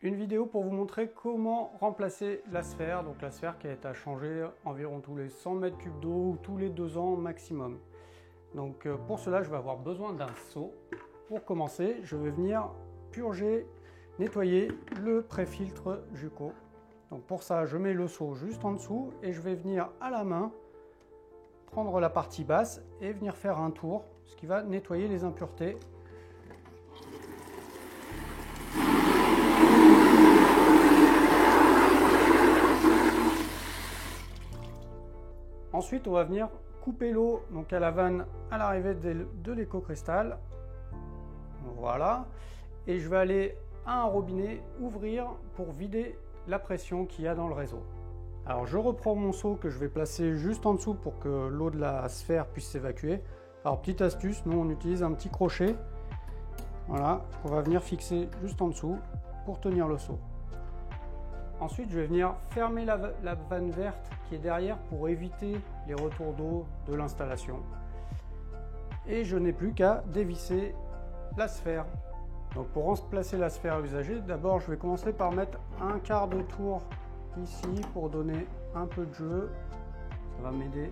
Une vidéo pour vous montrer comment remplacer la sphère, donc la sphère qui a été à changer environ tous les 100 mètres cubes d'eau ou tous les 2 ans maximum. Donc pour cela, je vais avoir besoin d'un seau. Pour commencer, je vais venir purger, nettoyer le pré-filtre Juco. Donc pour ça, je mets le seau juste en dessous et je vais venir à la main prendre la partie basse et venir faire un tour, ce qui va nettoyer les impuretés. Ensuite, on va venir couper l'eau donc à la vanne à l'arrivée de l'éco-cristal. Voilà. Et je vais aller à un robinet ouvrir pour vider la pression qu'il y a dans le réseau. Alors je reprends mon seau que je vais placer juste en dessous pour que l'eau de la sphère puisse s'évacuer. Alors petite astuce, nous on utilise un petit crochet. Voilà, qu'on va venir fixer juste en dessous pour tenir le seau. Ensuite, je vais venir fermer la vanne verte qui est derrière pour éviter les retours d'eau de l'installation. Et je n'ai plus qu'à dévisser la sphère. Donc pour remplacer la sphère usagée, d'abord je vais commencer par mettre un quart de tour ici pour donner un peu de jeu. Ça va m'aider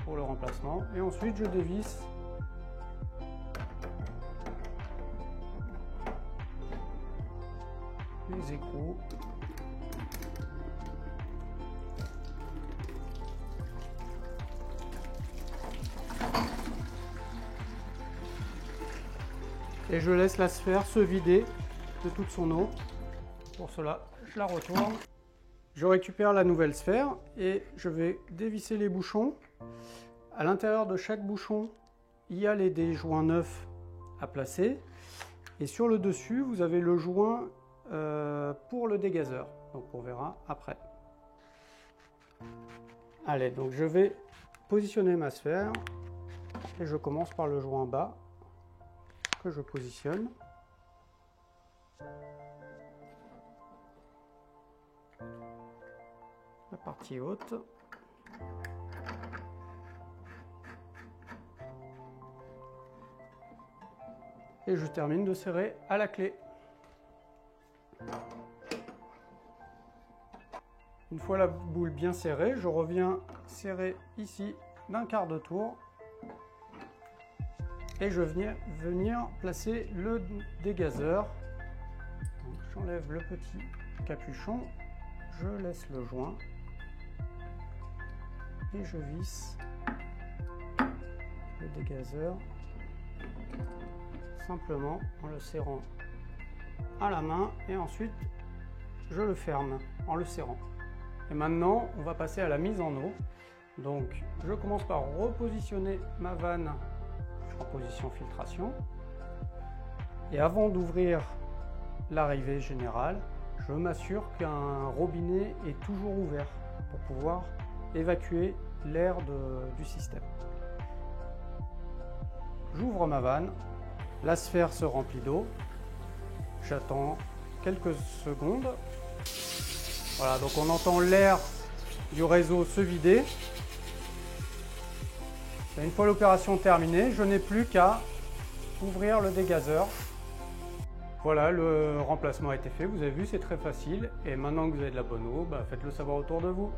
pour le remplacement. Et ensuite je dévisse les écrous. Et je laisse la sphère se vider de toute son eau. Pour cela, je la retourne. Je récupère la nouvelle sphère et je vais dévisser les bouchons. À l'intérieur de chaque bouchon, il y a des joints neufs à placer. Et sur le dessus, vous avez le joint pour le dégazeur. Donc on verra après. Allez, donc je vais positionner ma sphère et je commence par le joint bas que je positionne. La partie haute. Et je termine de serrer à la clé. Une fois la boule bien serrée, je reviens serrer ici d'un quart de tour. Et je vais venir placer le dégazeur. J'enlève le petit capuchon, je laisse le joint et je visse le dégazeur simplement en le serrant à la main et ensuite je le ferme en le serrant. Et maintenant on va passer à la mise en eau. Donc je commence par repositionner ma vanne en position filtration et avant d'ouvrir l'arrivée générale, je m'assure qu'un robinet est toujours ouvert pour pouvoir évacuer l'air du système. J'ouvre ma vanne, la sphère se remplit d'eau, j'attends quelques secondes. Voilà, donc on entend l'air du réseau se vider. Et une fois l'opération terminée, je n'ai plus qu'à ouvrir le dégazeur. Voilà, le remplacement a été fait, vous avez vu, c'est très facile. Et maintenant que vous avez de la bonne eau, faites-le savoir autour de vous.